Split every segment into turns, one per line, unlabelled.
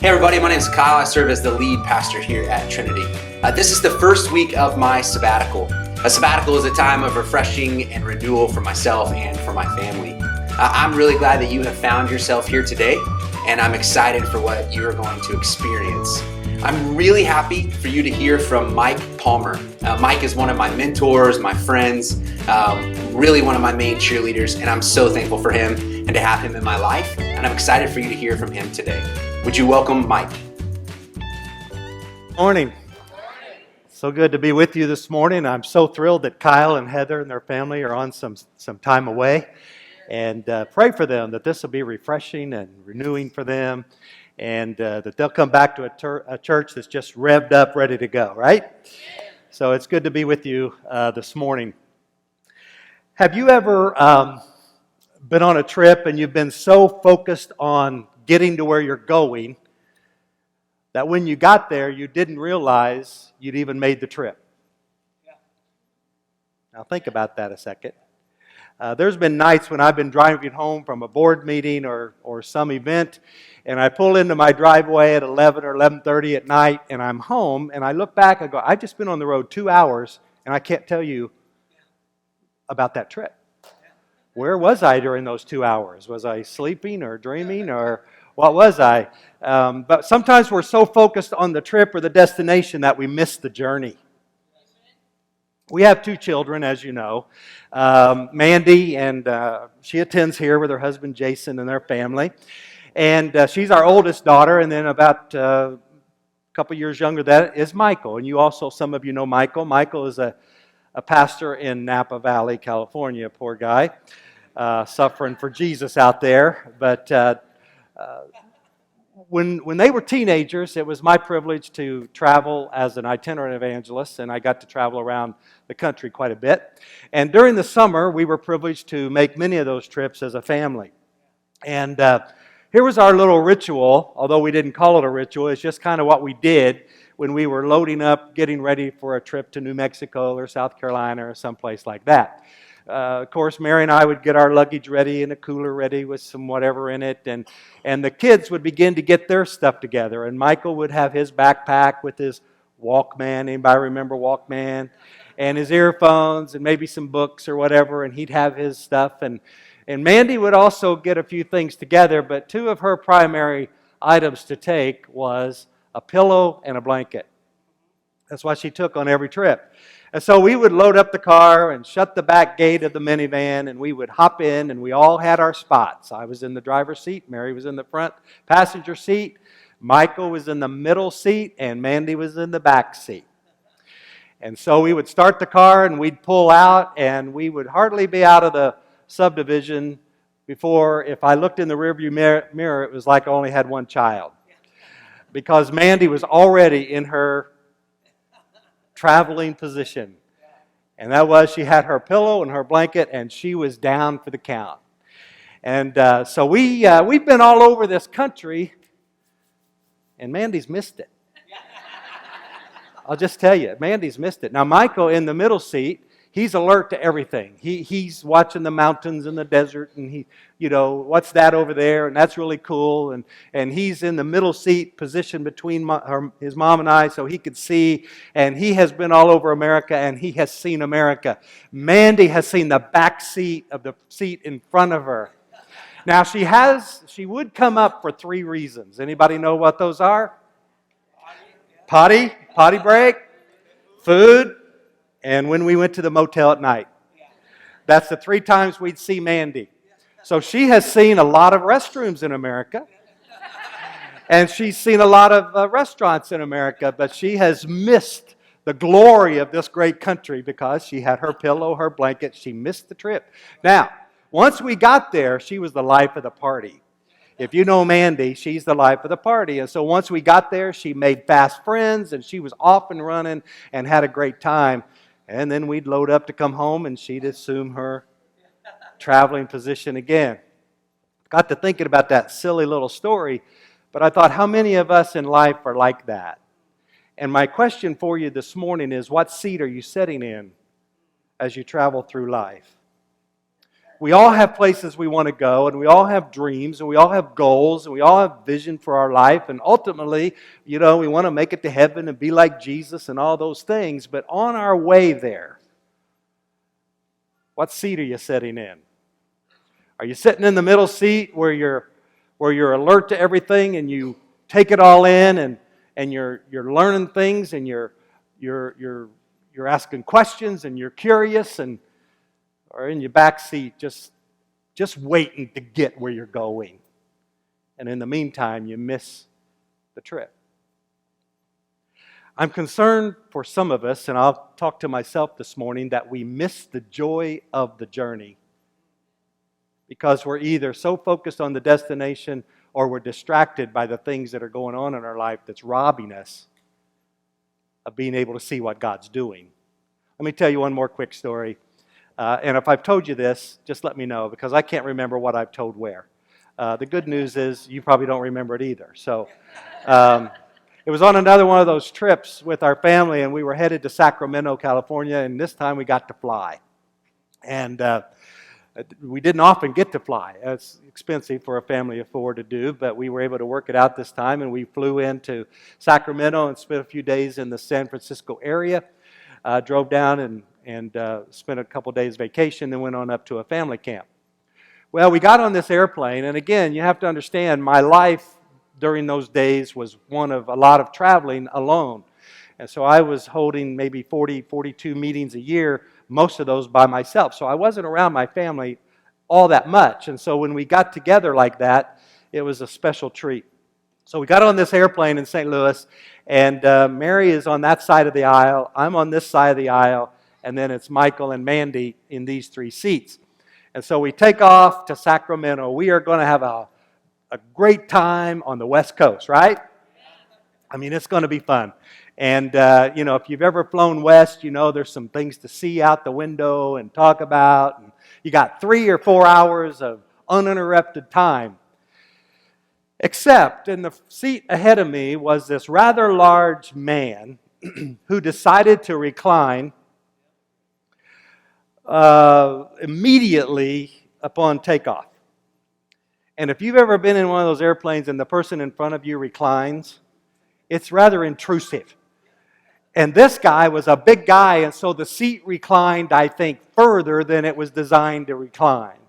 Hey everybody, my name is Kyle. I serve as the lead pastor here at Trinity. This is the first week of my sabbatical. A sabbatical is a time of refreshing and renewal for myself and for my family. I'm really glad that you have found yourself here today, and I'm excited for what you are going to experience. I'm really happy for you to hear from Mike Palmer. Mike is one of my mentors, my friends, really one of my main cheerleaders, and I'm so thankful for him and to have him in my life, and I'm excited for you to hear from him today. Would you welcome Mike?
Morning. So good to be with you this morning. I'm so thrilled that Kyle and Heather and their family are on some time away. And pray for them, that this will be refreshing and renewing for them, and that they'll come back to a church that's just revved up, ready to go, right? So it's good to be with you this morning. Have you ever been on a trip and you've been so focused on getting to where you're going that when you got there, you didn't realize you'd even made the trip? Now think about that a second. There's been nights when I've been driving home from a board meeting or some event, and I pull into my driveway at 11 or 11:30 at night, and I'm home, and I look back and go, I've just been on the road 2 hours, and I can't tell you about that trip. Where was I during those 2 hours? Was I sleeping or dreaming, or what was I? But sometimes we're so focused on the trip or the destination that we miss the journey. We have 2 children, as you know. Mandy, and she attends here with her husband Jason and their family. And she's our oldest daughter, and then about a couple years younger than that is Michael. And you also, some of you know Michael. Michael is a pastor in Napa Valley, California, poor guy, suffering for Jesus out there. But when they were teenagers, it was my privilege to travel as an itinerant evangelist, and I got to travel around the country quite a bit. And during the summer, we were privileged to make many of those trips as a family. And here was our little ritual, although we didn't call it a ritual. It's just kind of what we did when we were loading up, getting ready for a trip to New Mexico or South Carolina or someplace like that. Of course, Mary and I would get our luggage ready and a cooler ready with some whatever in it, and the kids would begin to get their stuff together. And Michael would have his backpack with his Walkman. Anybody remember Walkman? And his earphones and maybe some books or whatever, and he'd have his stuff. And Mandy would also get a few things together, but 2 of her primary items to take was a pillow and a blanket. That's what she took on every trip. And so we would load up the car and shut the back gate of the minivan, and we would hop in, and we all had our spots. I was in the driver's seat, Mary was in the front passenger seat, Michael was in the middle seat, and Mandy was in the back seat. And so we would start the car, and we'd pull out, and we would hardly be out of the subdivision before, if I looked in the rearview mirror, it was like I only had one child. Because Mandy was already in her traveling position. And that was, she had her pillow and her blanket, and she was down for the count. And so we've been all over this country, and Mandy's missed it. I'll just tell you, Mandy's missed it. Now, Michael in the middle seat, he's alert to everything. He's watching the mountains and the desert, and what's that over there? And that's really cool. And he's in the middle seat position between his mom and I, so he could see. And he has been all over America, and he has seen America. Mandy has seen the back seat of the seat in front of her. Now she would come up for 3 reasons. Anybody know what those are? Potty break, food, and when we went to the motel at night. That's the 3 times we'd see Mandy. So she has seen a lot of restrooms in America. And she's seen a lot of restaurants in America, but she has missed the glory of this great country because she had her pillow, her blanket. She missed the trip. Now, once we got there, she was the life of the party. If you know Mandy, she's the life of the party. And so once we got there, she made fast friends, and she was off and running and had a great time. And then we'd load up to come home, and she'd assume her traveling position again. Got to thinking about that silly little story, but I thought, how many of us in life are like that? And my question for you this morning is, what seat are you sitting in as you travel through life? we all have places we want to go, and we all have dreams, and we all have goals, and we all have vision for our life, and ultimately, we want to make it to heaven and be like Jesus and all those things. But on our way there, what seat are you sitting in? Are you sitting in the middle seat where you're alert to everything and you take it all in, and you're learning things, and you're asking questions, and you're curious, or in your back seat just waiting to get where you're going, and in the meantime you miss the trip? I'm concerned for some of us, and I'll talk to myself this morning, that we miss the joy of the journey because we're either so focused on the destination or we're distracted by the things that are going on in our life that's robbing us of being able to see what God's doing. Let me tell you one more quick story. And if I've told you this, just let me know, because I can't remember what I've told where. The good news is you probably don't remember it either. So it was on another one of those trips with our family, and we were headed to Sacramento, California, and this time we got to fly. And we didn't often get to fly. It's expensive for a family of four to do, but we were able to work it out this time, and we flew into Sacramento and spent a few days in the San Francisco area. Drove down and spent a couple days vacation, then went on up to a family camp. Well, we got on this airplane, and again, you have to understand, my life during those days was one of a lot of traveling alone. And so I was holding maybe 40, 42 meetings a year, most of those by myself. So I wasn't around my family all that much. And so when we got together like that, it was a special treat. So we got on this airplane in St. Louis, and Mary is on that side of the aisle, I'm on this side of the aisle, and then it's Michael and Mandy in these three seats. And so we take off to Sacramento. We are going to have a great time on the West Coast, right? I mean, it's going to be fun. And, if you've ever flown west, there's some things to see out the window and talk about. And you got 3 or 4 hours of uninterrupted time. Except in the seat ahead of me was this rather large man who decided to recline immediately upon takeoff. And if you've ever been in one of those airplanes and the person in front of you reclines, it's rather intrusive. And this guy was a big guy, and so the seat reclined, I think, further than it was designed to recline.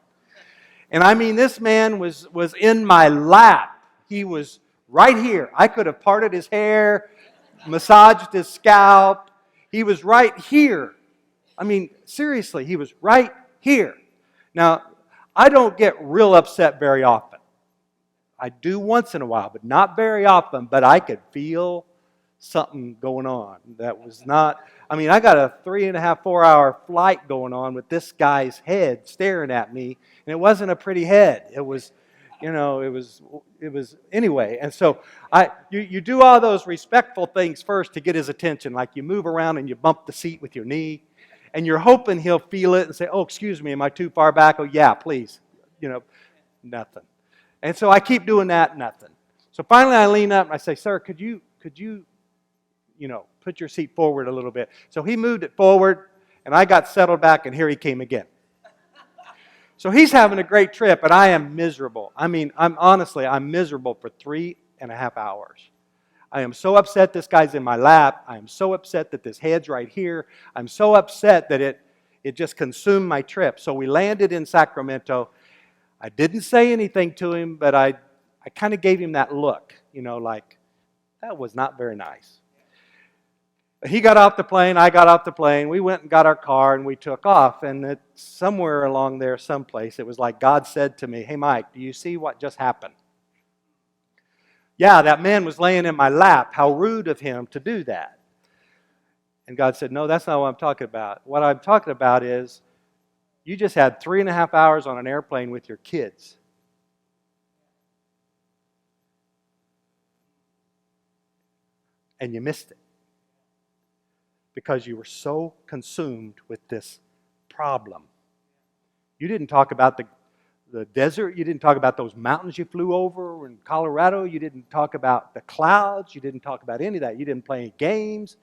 And I mean, this man was in my lap. He was right here. I could have parted his hair, massaged his scalp. He was right here. I mean, seriously, he was right here. Now, I don't get real upset very often. I do once in a while, but not very often. But I could feel something going on that was not... I mean, I got a 3.5, 4 hour flight going on with this guy's head staring at me, and it wasn't a pretty head. It was, it was anyway. And so you do all those respectful things first to get his attention, like you move around and you bump the seat with your knee, and you're hoping he'll feel it and say, "Oh, excuse me, am I too far back?" "Oh, yeah, please." Nothing. And so I keep doing that, nothing. So finally I lean up and I say, "Sir, could you put your seat forward a little bit?" So he moved it forward, and I got settled back, and here he came again. So he's having a great trip, and I am miserable. I mean, I'm miserable for 3.5 hours. I am so upset this guy's in my lap. I am so upset that this head's right here. I'm so upset that it just consumed my trip. So we landed in Sacramento. I didn't say anything to him, but I kind of gave him that look, like, that was not very nice. He got off the plane, I got off the plane, we went and got our car and we took off, and somewhere along there someplace, it was like God said to me, "Hey Mike, do you see what just happened?" Yeah, that man was laying in my lap. How rude of him to do that. And God said, "No, that's not what I'm talking about. What I'm talking about is, you just had 3.5 hours on an airplane with your kids. And you missed it. Because you were so consumed with this problem. You didn't talk about the desert. You didn't talk about those mountains you flew over in Colorado. You didn't talk about the clouds. You didn't talk about any of that. You didn't play any games.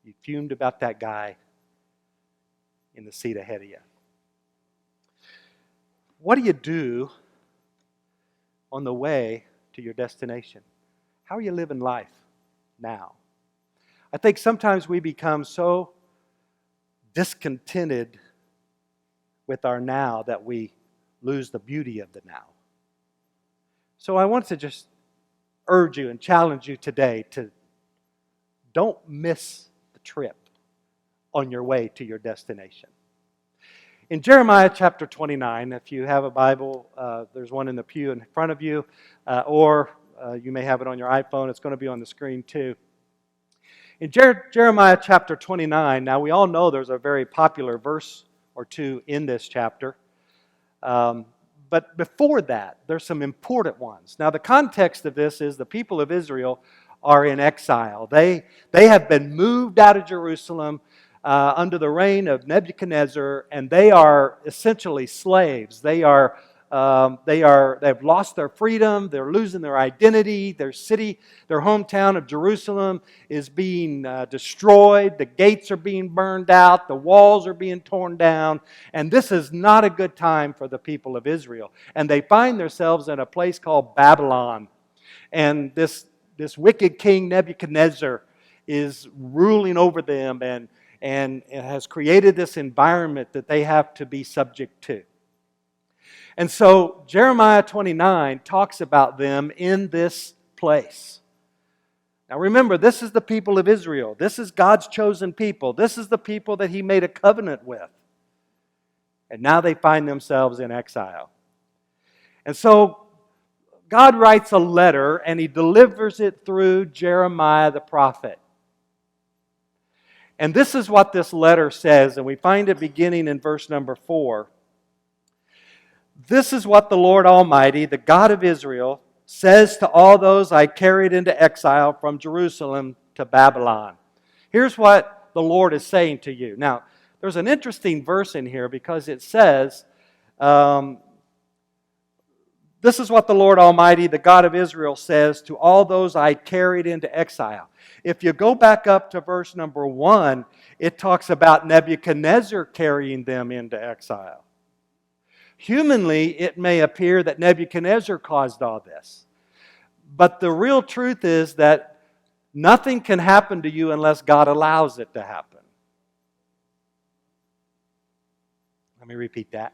You fumed about that guy in the seat ahead of you. what do you do on the way to your destination? How are you living life now? I think sometimes we become so discontented with our now that we lose the beauty of the now. So I want to just urge you and challenge you today to don't miss the trip on your way to your destination. In Jeremiah chapter 29, if you have a Bible, there's one in the pew in front of you, or you may have it on your iPhone. It's going to be on the screen too. In Jeremiah chapter 29, now we all know there's a very popular verse or two in this chapter. But before that, there's some important ones. Now the context of this is the people of Israel are in exile. They have been moved out of Jerusalem under the reign of Nebuchadnezzar, and they are essentially slaves. They've lost their freedom. They're losing their identity. Their city, their hometown of Jerusalem is being destroyed. The gates are being burned out. The walls are being torn down. And this is not a good time for the people of Israel. And they find themselves in a place called Babylon. And this wicked king Nebuchadnezzar is ruling over them and has created this environment that they have to be subject to. And so Jeremiah 29 talks about them in this place. Now remember, this is the people of Israel. This is God's chosen people. This is the people that He made a covenant with. And now they find themselves in exile. And so God writes a letter and He delivers it through Jeremiah the prophet. And this is what this letter says, and we find it beginning in verse number 4. This is what the Lord Almighty, the God of Israel, says to all those I carried into exile from Jerusalem to Babylon. Here's what the Lord is saying to you. Now, there's an interesting verse in here because it says, this is what the Lord Almighty, the God of Israel, says to all those I carried into exile. If you go back up to verse number 1, it talks about Nebuchadnezzar carrying them into exile. Humanly, it may appear that Nebuchadnezzar caused all this. But the real truth is that nothing can happen to you unless God allows it to happen. Let me repeat that.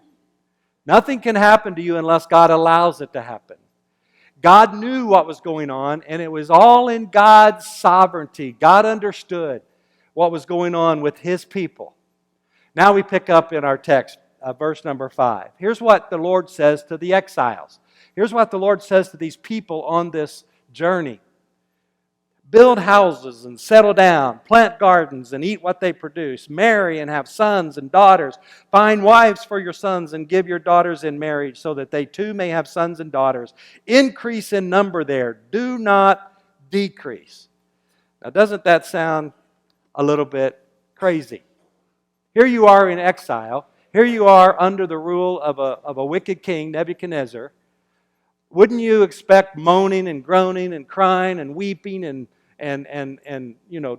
Nothing can happen to you unless God allows it to happen. God knew what was going on, and it was all in God's sovereignty. God understood what was going on with His people. Now we pick up in our text, verse number 5. Here's what the Lord says to the exiles. Here's what the Lord says to these people on this journey. Build houses and settle down. Plant gardens and eat what they produce. Marry and have sons and daughters. Find wives for your sons and give your daughters in marriage so that they too may have sons and daughters. Increase in number there. Do not decrease. Now, doesn't that sound a little bit crazy? Here you are in exile. Here you are under the rule of a wicked king, Nebuchadnezzar. Wouldn't you expect moaning and groaning and crying and weeping and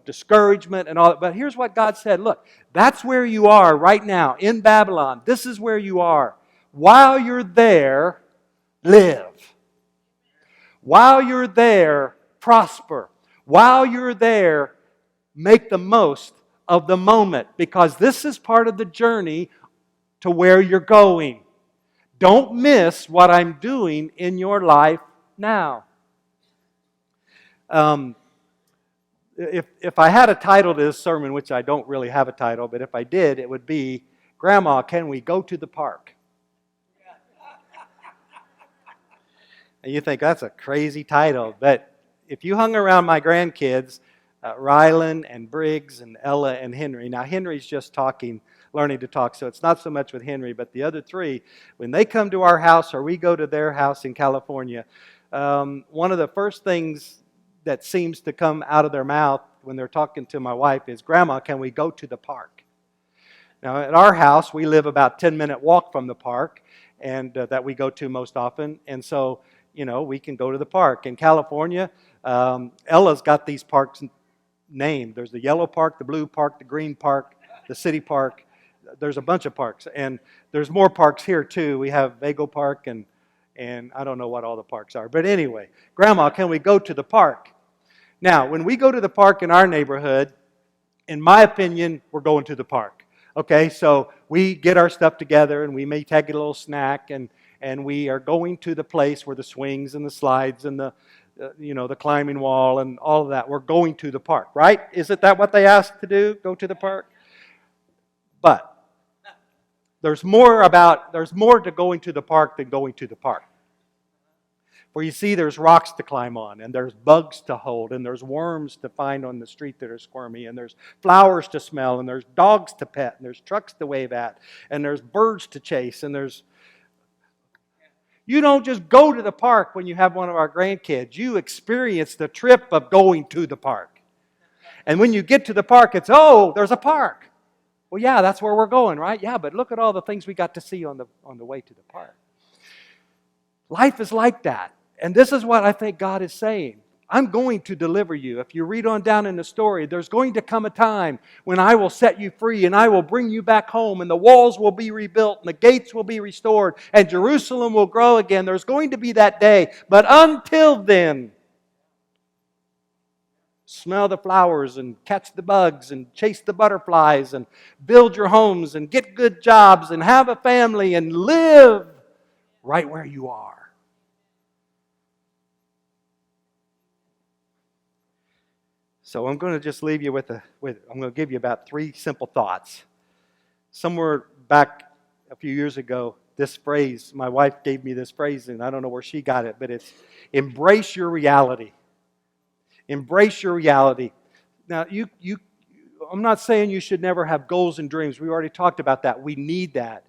discouragement and all that? But here's what God said. Look, that's where you are right now in Babylon. This is where you are. While you're there, live. While you're there, prosper. While you're there, make the most of the moment, because this is part of the journey to where you're going. Don't miss what I'm doing in your life now. If I had a title to this sermon, which I don't really have a title, but if I did, it would be, Grandma, can we go to the park? And you think that's a crazy title, but if you hung around my grandkids, Rylan and Briggs and Ella and Henry. Now Henry's just learning to talk, so it's not so much with Henry, but the other three, when they come to our house or we go to their house in California, one of the first things that seems to come out of their mouth when they're talking to my wife is, Grandma, can we go to the park? Now at our house, we live about 10-minute walk from the park, and that we go to most often, and so, we can go to the park. In California, Ella's got these parks named. There's the yellow park, the blue park, the green park, the city park. there's a bunch of parks, and there's more parks here too. We have Vago Park and I don't know what all the parks are. But anyway, Grandma, can we go to the park? Now, when we go to the park in our neighborhood, in my opinion, we're going to the park. Okay, so we get our stuff together and we may take a little snack and we are going to the place where the swings and the slides and the the climbing wall and all of that. We're going to the park, right? Isn't that what they asked to do? Go to the park? But there's more to going to the park than going to the park. For you see, there's rocks to climb on, and there's bugs to hold, and there's worms to find on the street that are squirmy, and there's flowers to smell, and there's dogs to pet, and there's trucks to wave at, and there's birds to chase, and there's... You don't just go to the park when you have one of our grandkids. You experience the trip of going to the park. And when you get to the park, it's, oh, there's a park. Well, yeah, that's where we're going, right? Yeah, but look at all the things we got to see on the way to the park. Life is like that. And this is what I think God is saying. I'm going to deliver you. If you read on down in the story, there's going to come a time when I will set you free and I will bring you back home and the walls will be rebuilt and the gates will be restored and Jerusalem will grow again. There's going to be that day. But until then, smell the flowers and catch the bugs and chase the butterflies and build your homes and get good jobs and have a family and live right where you are. So I'm going to just leave you I'm going to give you about 3 simple thoughts. Somewhere back a few years ago, this phrase, my wife gave me this phrase, and I don't know where she got it, but it's embrace your reality. Embrace your reality. Now, I'm not saying you should never have goals and dreams. We already talked about that. We need that.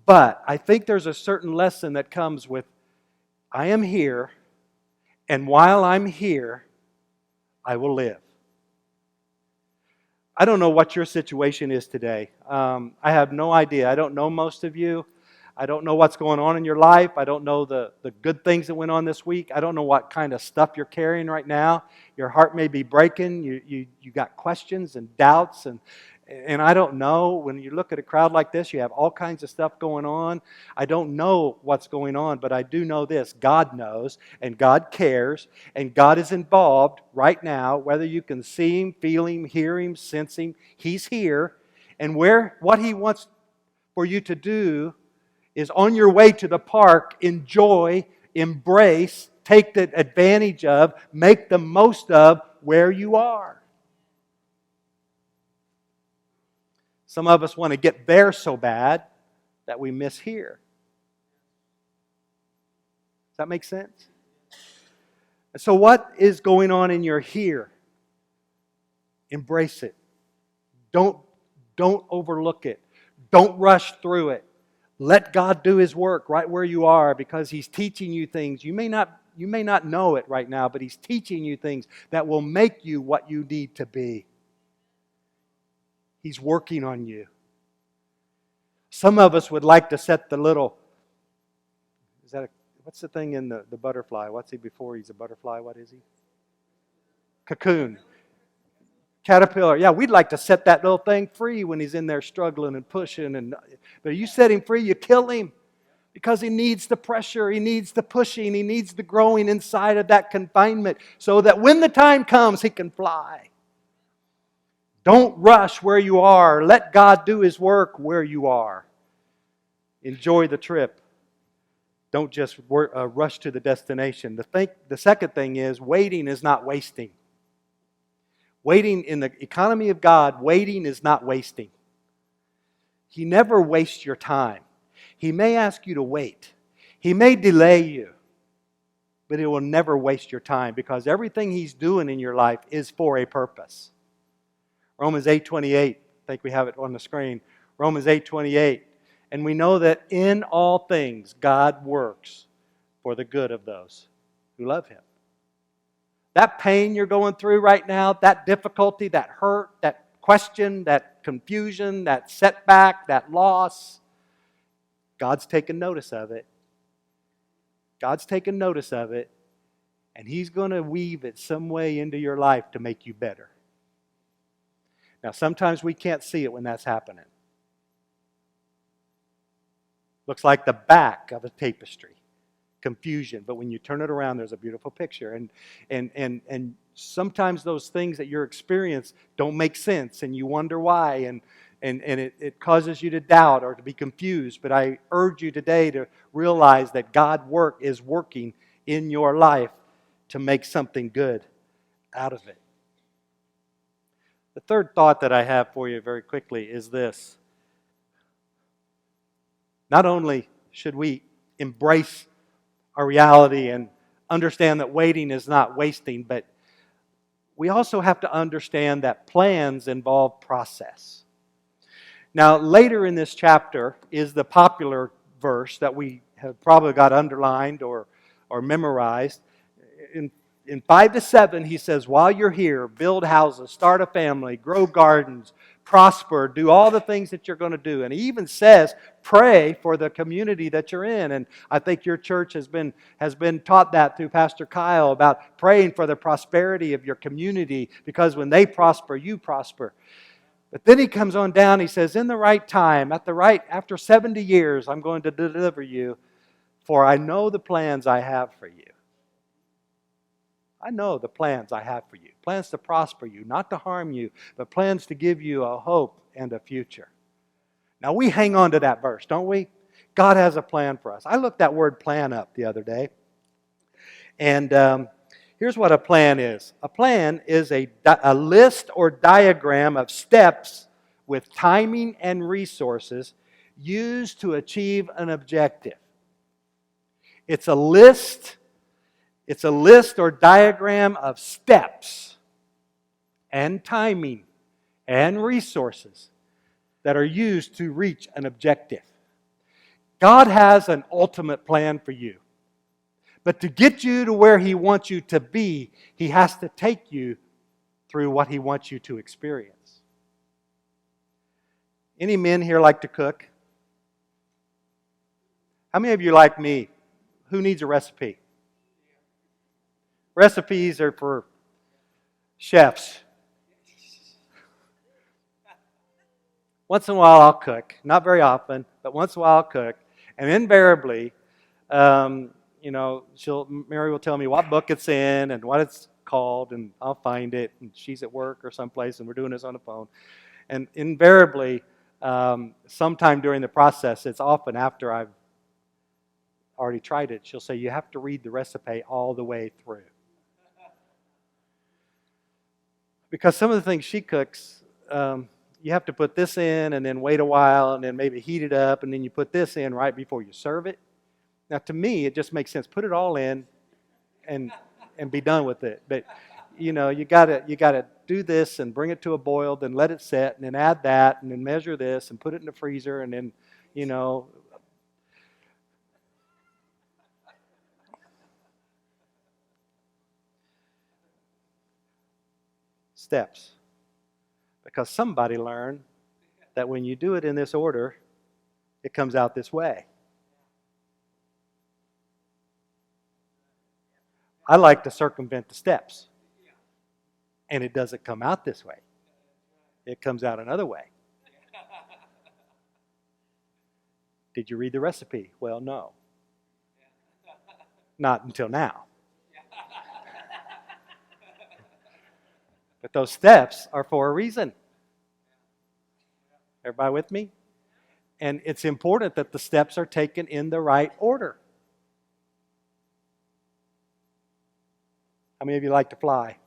But I think there's a certain lesson that comes with, I am here, and while I'm here, I will live. I don't know what your situation is today. I have no idea. I don't know most of you. I don't know what's going on in your life. I don't know the good things that went on this week. I don't know what kind of stuff you're carrying right now. Your heart may be breaking. You got questions and doubts and I don't know. When you look at a crowd like this, you have all kinds of stuff going on. I don't know what's going on, but I do know this. God knows, and God cares, and God is involved right now, whether you can see Him, feel Him, hear Him, sense Him. He's here. And what He wants for you to do is on your way to the park, enjoy, embrace, take the advantage of, make the most of where you are. Some of us want to get there so bad that we miss here. Does that make sense? So what is going on in your here? Embrace it. Don't overlook it. Don't rush through it. Let God do His work right where you are because He's teaching you things. You may not know it right now, but He's teaching you things that will make you what you need to be. He's working on you. Some of us would like to set the little... What's the thing in the butterfly? What's he before he's a butterfly? What is he? Cocoon. Caterpillar. Yeah, we'd like to set that little thing free when he's in there struggling and pushing. But you set him free, you kill him. Because he needs the pressure, he needs the pushing, he needs the growing inside of that confinement so that when the time comes, he can fly. Don't rush where you are. Let God do His work where you are. Enjoy the trip. Don't just rush to the destination. The second thing is, waiting is not wasting. Waiting in the economy of God, waiting is not wasting. He never wastes your time. He may ask you to wait. He may delay you. But it will never waste your time because everything He's doing in your life is for a purpose. Romans 8:28, I think we have it on the screen. Romans 8:28. And we know that in all things God works for the good of those who love Him. That pain you're going through right now, that difficulty, that hurt, that question, that confusion, that setback, that loss, God's taken notice of it. God's taken notice of it, and He's going to weave it some way into your life to make you better. Now, sometimes we can't see it when that's happening. Looks like the back of a tapestry. Confusion. But when you turn it around, there's a beautiful picture. And sometimes those things that you're experiencing don't make sense, and you wonder why, and it causes you to doubt or to be confused. But I urge you today to realize that God is working in your life to make something good out of it. The third thought that I have for you very quickly is this. Not only should we embrace our reality and understand that waiting is not wasting, but we also have to understand that plans involve process. Now, later in this chapter is the popular verse that we have probably got underlined or memorized. In 5 to 7, he says, while you're here, build houses, start a family, grow gardens, prosper, do all the things that you're going to do. And he even says, pray for the community that you're in. And I think your church has been taught that through Pastor Kyle about praying for the prosperity of your community, because when they prosper, you prosper. But then he comes on down, he says, in the right time, after 70 years, I'm going to deliver you, for I know the plans I have for you. I know the plans I have for you. Plans to prosper you, not to harm you, but plans to give you a hope and a future. Now we hang on to that verse, don't we? God has a plan for us. I looked that word plan up the other day. And here's what a plan is. A plan is a list or diagram of steps with timing and resources used to achieve an objective. It's a list or diagram of steps and timing and resources that are used to reach an objective. God has an ultimate plan for you. But to get you to where He wants you to be, He has to take you through what He wants you to experience. Any men here like to cook? How many of you like me? Who needs a recipe? Recipes are for chefs. Once in a while I'll cook. Not very often, but once in a while I'll cook. And invariably, Mary will tell me what book it's in and what it's called, and I'll find it, and she's at work or someplace, and we're doing this on the phone. And invariably, sometime during the process, it's often after I've already tried it, she'll say, you have to read the recipe all the way through. Because some of the things she cooks, you have to put this in and then wait a while and then maybe heat it up and then you put this in right before you serve it. Now, to me, it just makes sense. Put it all in and be done with it. But you gotta do this and bring it to a boil, then let it set, and then add that, and then measure this and put it in the freezer, and then steps. Because somebody learned that when you do it in this order, it comes out this way. I like to circumvent the steps. And it doesn't come out this way. It comes out another way. Did you read the recipe? Well, no. Not until now. But those steps are for a reason. Everybody with me? And it's important that the steps are taken in the right order. How many of you like to fly?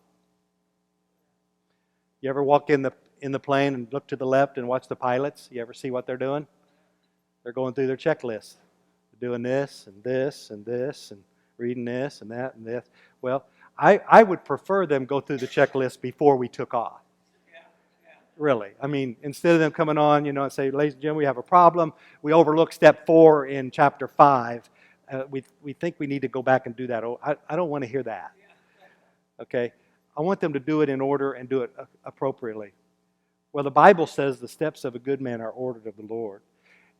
You ever walk in the plane and look to the left and watch the pilots? You ever see what they're doing? They're going through their checklist. They're doing this and this and this and reading this and that and this. Well, I would prefer them go through the checklist before we took off. Really. I mean, instead of them coming on, and say, ladies and gentlemen, we have a problem. We overlooked step 4 in chapter 5. We think we need to go back and do that. I don't want to hear that. Okay? I want them to do it in order and do it appropriately. Well, the Bible says the steps of a good man are ordered of the Lord.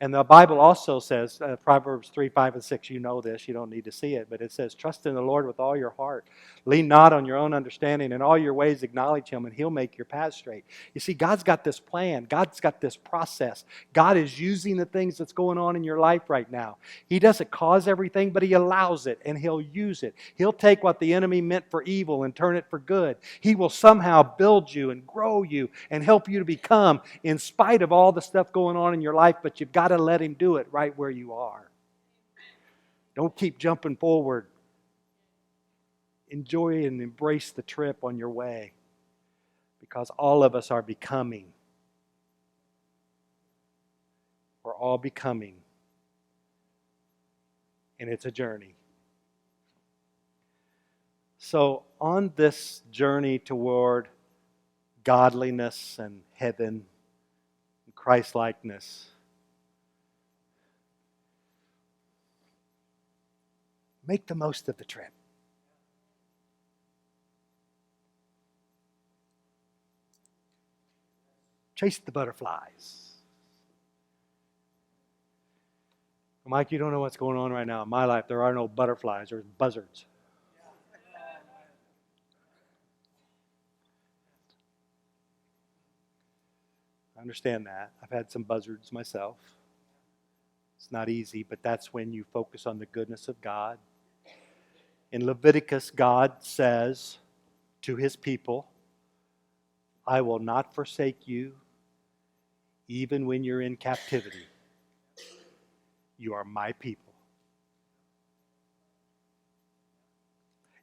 And the Bible also says, Proverbs 3, 5, and 6, you know this, you don't need to see it, but it says, trust in the Lord with all your heart. Lean not on your own understanding. In all your ways acknowledge Him, and He'll make your path straight. You see, God's got this plan. God's got this process. God is using the things that's going on in your life right now. He doesn't cause everything, but He allows it, and He'll use it. He'll take what the enemy meant for evil and turn it for good. He will somehow build you and grow you and help you to become, in spite of all the stuff going on in your life, but you've got to let Him do it right where you are. Don't keep jumping forward. Enjoy and embrace the trip on your way, because all of us are becoming. We're all becoming. And it's a journey. So on this journey toward godliness and heaven and Christ-likeness, make the most of the trip. Chase the butterflies. Mike, you don't know what's going on right now. In my life, there are no butterflies. There's buzzards. I understand that. I've had some buzzards myself. It's not easy, but that's when you focus on the goodness of God. In Leviticus, God says to His people, I will not forsake you even when you're in captivity. You are my people.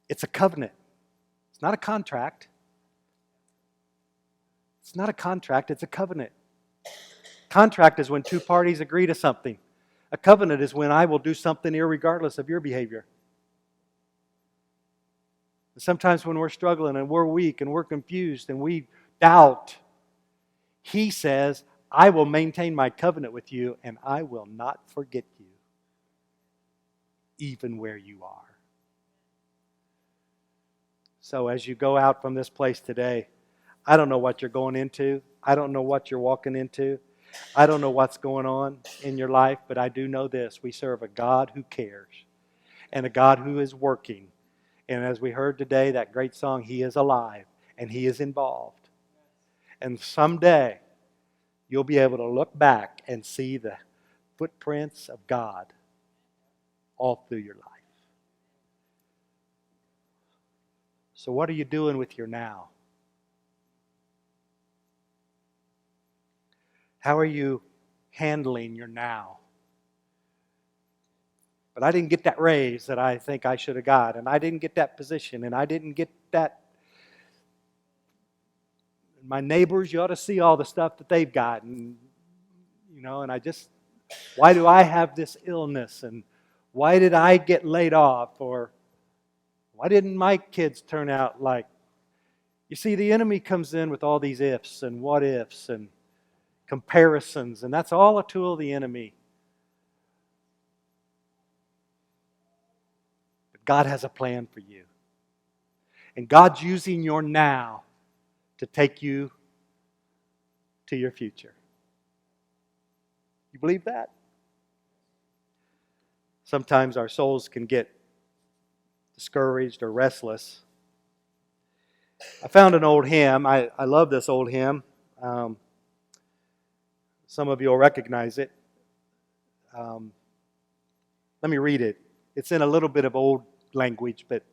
It's a covenant. It's not a contract. It's not a contract, it's a covenant. Contract is when two parties agree to something. A covenant is when I will do something irregardless of your behavior. Sometimes when we're struggling and we're weak and we're confused and we doubt, He says, I will maintain my covenant with you and I will not forget you, even where you are. So as you go out from this place today, I don't know what you're going into. I don't know what you're walking into. I don't know what's going on in your life, but I do know this. We serve a God who cares and a God who is working. And as we heard today, that great song, He is alive and He is involved. And someday, you'll be able to look back and see the footprints of God all through your life. So what are you doing with your now? How are you handling your now? But I didn't get that raise that I think I should have got, and I didn't get that position, and I didn't get that. My neighbors, you ought to see all the stuff that they've got, and why do I have this illness, and why did I get laid off, or why didn't my kids turn out like? You see, the enemy comes in with all these ifs and what ifs and comparisons, and that's all a tool of the enemy. But God has a plan for you. And God's using your now to take you to your future. You believe that? Sometimes our souls can get discouraged or restless. I found an old hymn. I love this old hymn. Some of you will recognize it. Let me read it. It's in a little bit of old language, but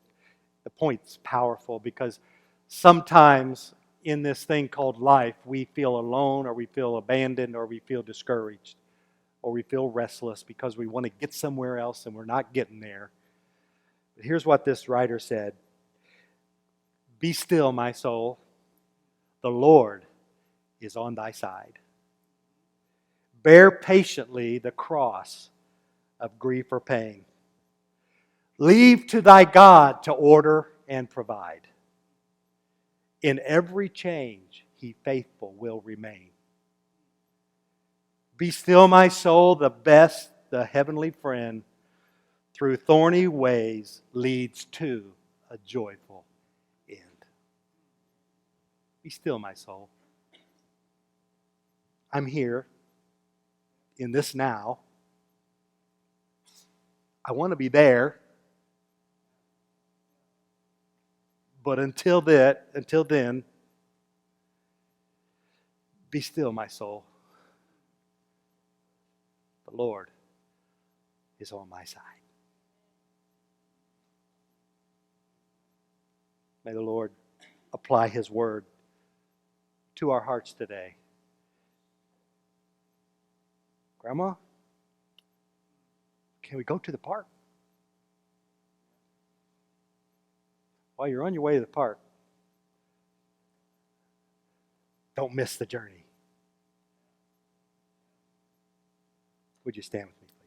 the point's powerful, because sometimes in this thing called life, we feel alone, or we feel abandoned, or we feel discouraged, or we feel restless because we want to get somewhere else and we're not getting there. But here's what this writer said. Be still, my soul. The Lord is on thy side. Bear patiently the cross of grief or pain. Leave to thy God to order and provide. In every change, He faithful will remain. Be still, my soul, the best, the heavenly friend, through thorny ways leads to a joyful end. Be still, my soul. I'm here. in this now. I want to be there. But until then, be still, my soul. The Lord is on my side. May the Lord apply His word to our hearts today. Grandma, can we go to the park? While you're on your way to the park, don't miss the journey. Would you stand with me?